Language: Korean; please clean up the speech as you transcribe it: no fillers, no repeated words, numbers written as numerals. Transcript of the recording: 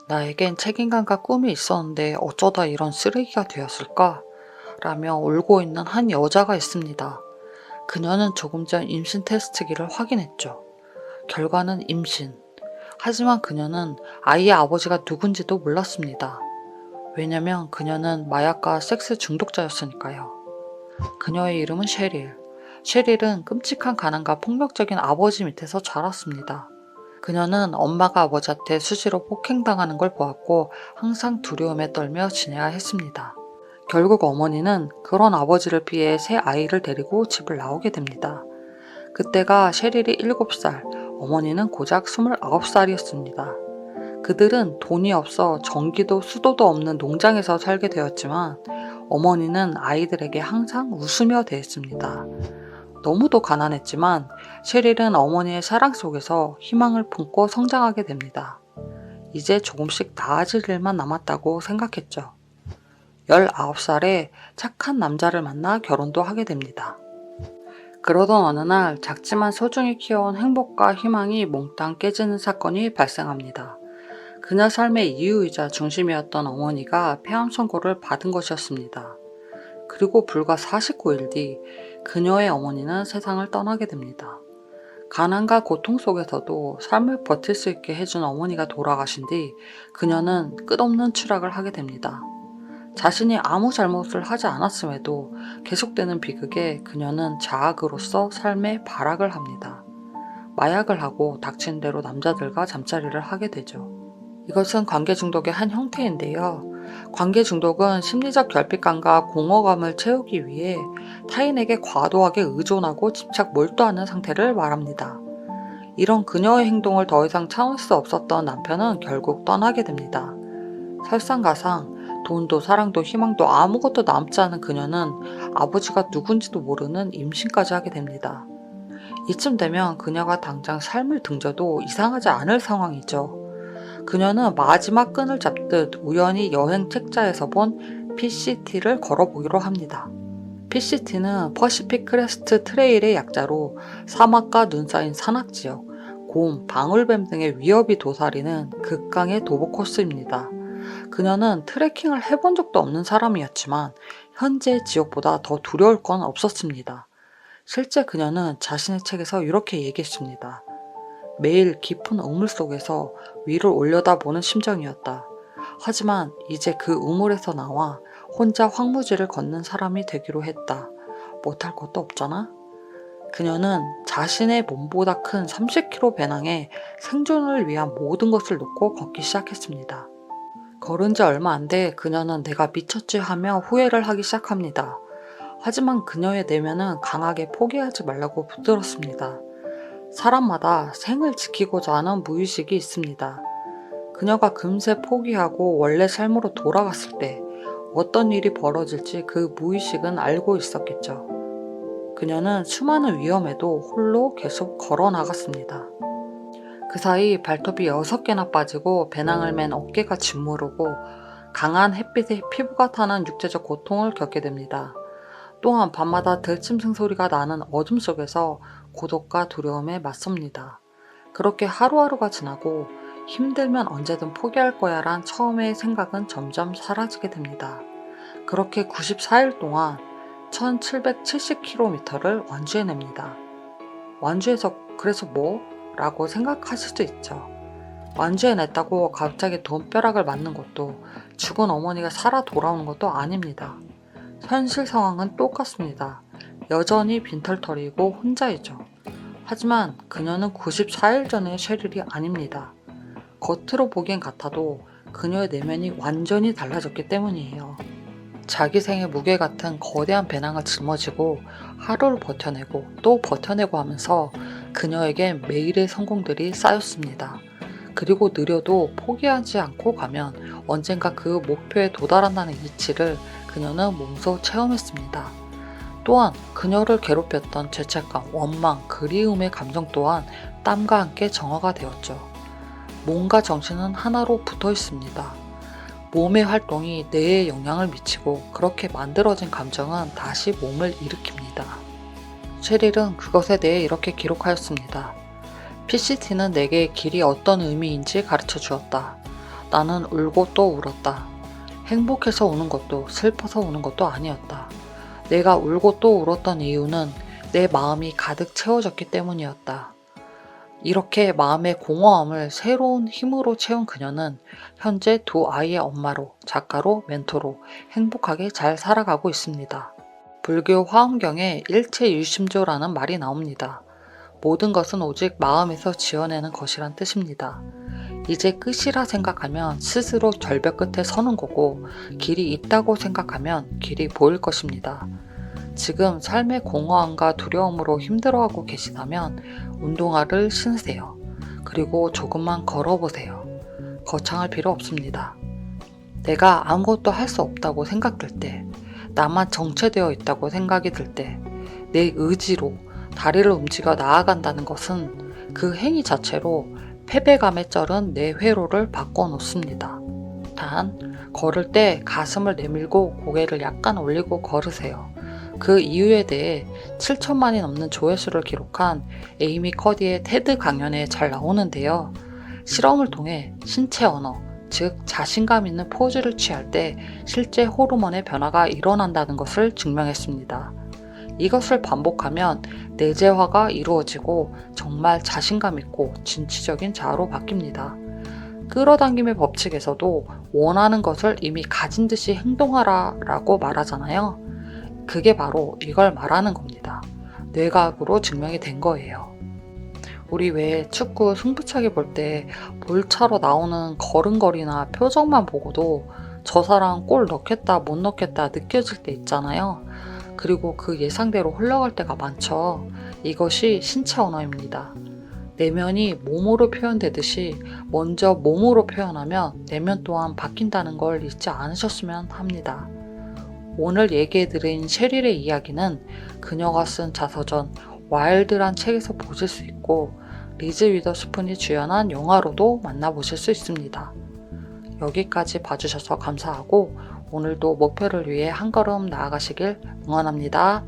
나에겐 책임감과 꿈이 있었는데 어쩌다 이런 쓰레기가 되었을까? 라며 울고 있는 한 여자가 있습니다. 그녀는 조금 전 임신 테스트기를 확인했죠. 결과는 임신. 하지만 그녀는 아이의 아버지가 누군지도 몰랐습니다. 왜냐면 그녀는 마약과 섹스 중독자였으니까요. 그녀의 이름은 셰릴. 셰릴은 끔찍한 가난과 폭력적인 아버지 밑에서 자랐습니다. 그녀는 엄마가 아버지한테 수시로 폭행당하는 걸 보았고 항상 두려움에 떨며 지내야 했습니다. 결국 어머니는 그런 아버지를 피해 새 아이를 데리고 집을 나오게 됩니다. 그때가 셰릴이 7살, 어머니는 고작 29살이었습니다. 그들은 돈이 없어 전기도 수도도 없는 농장에서 살게 되었지만 어머니는 아이들에게 항상 웃으며 대했습니다. 너무도 가난했지만 셰릴은 어머니의 사랑 속에서 희망을 품고 성장하게 됩니다. 이제 조금씩 나아질 일만 남았다고 생각했죠. 19살에 착한 남자를 만나 결혼도 하게 됩니다. 그러던 어느 날 작지만 소중히 키워온 행복과 희망이 몽땅 깨지는 사건이 발생합니다. 그녀 삶의 이유이자 중심이었던 어머니가 폐암 선고를 받은 것이었습니다. 그리고 불과 49일 뒤 그녀의 어머니는 세상을 떠나게 됩니다. 가난과 고통 속에서도 삶을 버틸 수 있게 해준 어머니가 돌아가신 뒤 그녀는 끝없는 추락을 하게 됩니다. 자신이 아무 잘못을 하지 않았음에도 계속되는 비극에 그녀는 자학으로서 삶의 발악을 합니다. 마약을 하고 닥친 대로 남자들과 잠자리를 하게 되죠. 이것은 관계 중독의 한 형태인데요. 관계 중독은 심리적 결핍감과 공허감을 채우기 위해 타인에게 과도하게 의존하고 집착 몰두하는 상태를 말합니다. 이런 그녀의 행동을 더 이상 참을 수 없었던 남편은 결국 떠나게 됩니다. 설상가상 돈도 사랑도 희망도 아무것도 남지 않은 그녀는 아버지가 누군지도 모르는 임신까지 하게 됩니다. 이쯤 되면 그녀가 당장 삶을 등져도 이상하지 않을 상황이죠. 그녀는 마지막 끈을 잡듯 우연히 여행 책자에서 본 PCT를 걸어보기로 합니다. PCT는 퍼시픽 크레스트 트레일의 약자로 사막과 눈 쌓인 산악지역, 곰, 방울뱀 등의 위협이 도사리는 극강의 도보 코스입니다. 그녀는 트레킹을 해본 적도 없는 사람이었지만 현재의 지역보다 더 두려울 건 없었습니다. 실제 그녀는 자신의 책에서 이렇게 얘기했습니다. 매일 깊은 우물 속에서 위를 올려다보는 심정이었다. 하지만 이제 그 우물에서 나와 혼자 황무지를 걷는 사람이 되기로 했다. 못할 것도 없잖아? 그녀는 자신의 몸보다 큰 30kg 배낭에 생존을 위한 모든 것을 놓고 걷기 시작했습니다. 걸은 지 얼마 안 돼 그녀는 내가 미쳤지 하며 후회를 하기 시작합니다. 하지만 그녀의 내면은 강하게 포기하지 말라고 붙들었습니다. 사람마다 생을 지키고자 하는 무의식이 있습니다. 그녀가 금세 포기하고 원래 삶으로 돌아갔을 때 어떤 일이 벌어질지 그 무의식은 알고 있었겠죠. 그녀는 수많은 위험에도 홀로 계속 걸어 나갔습니다. 그 사이 발톱이 6개나 빠지고 배낭을 맨 어깨가 짓무르고 강한 햇빛에 피부가 타는 육체적 고통을 겪게 됩니다. 또한 밤마다 들짐승 소리가 나는 어둠 속에서 고독과 두려움에 맞섭니다. 그렇게 하루하루가 지나고 힘들면 언제든 포기할 거야 란 처음의 생각은 점점 사라지게 됩니다. 그렇게 94일 동안 1770km를 완주해냅니다. 완주해서 그래서 뭐? 라고 생각하실 수도 있죠. 완주해냈다고 갑자기 돈벼락을 맞는 것도 죽은 어머니가 살아 돌아오는 것도 아닙니다. 현실 상황은 똑같습니다. 여전히 빈털터리고 혼자이죠. 하지만 그녀는 94일 전의 셰릴이 아닙니다. 겉으로 보기엔 같아도 그녀의 내면이 완전히 달라졌기 때문이에요. 자기 생의 무게 같은 거대한 배낭을 짊어지고 하루를 버텨내고 또 버텨내고 하면서 그녀에겐 매일의 성공들이 쌓였습니다. 그리고 느려도 포기하지 않고 가면 언젠가 그 목표에 도달한다는 이치를 그녀는 몸소 체험했습니다. 또한 그녀를 괴롭혔던 죄책감, 원망, 그리움의 감정 또한 땀과 함께 정화가 되었죠. 몸과 정신은 하나로 붙어 있습니다. 몸의 활동이 뇌에 영향을 미치고 그렇게 만들어진 감정은 다시 몸을 일으킵니다. 셰릴은 그것에 대해 이렇게 기록하였습니다. PCT는 내게 길이 어떤 의미인지 가르쳐 주었다. 나는 울고 또 울었다. 행복해서 우는 것도 슬퍼서 우는 것도 아니었다. 내가 울고 또 울었던 이유는 내 마음이 가득 채워졌기 때문이었다. 이렇게 마음의 공허함을 새로운 힘으로 채운 그녀는 현재 두 아이의 엄마로, 작가로, 멘토로 행복하게 잘 살아가고 있습니다. 불교 화엄경에 일체유심조라는 말이 나옵니다. 모든 것은 오직 마음에서 지어내는 것이란 뜻입니다. 이제 끝이라 생각하면 스스로 절벽 끝에 서는 거고, 길이 있다고 생각하면 길이 보일 것입니다. 지금 삶의 공허함과 두려움으로 힘들어하고 계시다면 운동화를 신으세요. 그리고 조금만 걸어보세요. 거창할 필요 없습니다. 내가 아무것도 할 수 없다고 생각될 때, 나만 정체되어 있다고 생각이 들 때, 내 의지로 다리를 움직여 나아간다는 것은 그 행위 자체로 패배감에 쩔은 내 회로를 바꿔놓습니다. 단, 걸을 때 가슴을 내밀고 고개를 약간 올리고 걸으세요. 그 이유에 대해 7천만이 넘는 조회수를 기록한 에이미 커디의 테드 강연에 잘 나오는데요. 실험을 통해 신체 언어, 즉 자신감 있는 포즈를 취할 때 실제 호르몬의 변화가 일어난다는 것을 증명했습니다. 이것을 반복하면 내재화가 이루어지고 정말 자신감 있고 진취적인 자아로 바뀝니다. 끌어당김의 법칙에서도 원하는 것을 이미 가진 듯이 행동하라 라고 말하잖아요. 그게 바로 이걸 말하는 겁니다. 뇌과학으로 증명이 된 거예요. 우리 왜 축구 승부차기 볼 때 볼차로 나오는 걸음걸이나 표정만 보고도 저 사람 골 넣겠다 못 넣겠다 느껴질 때 있잖아요. 그리고 그 예상대로 흘러갈 때가 많죠. 이것이 신체 언어입니다. 내면이 몸으로 표현되듯이 먼저 몸으로 표현하면 내면 또한 바뀐다는 걸 잊지 않으셨으면 합니다. 오늘 얘기해드린 셰릴의 이야기는 그녀가 쓴 자서전 와일드란 책에서 보실 수 있고 리즈 위더스푼이 주연한 영화로도 만나보실 수 있습니다. 여기까지 봐주셔서 감사하고 오늘도 목표를 위해 한 걸음 나아가시길 응원합니다.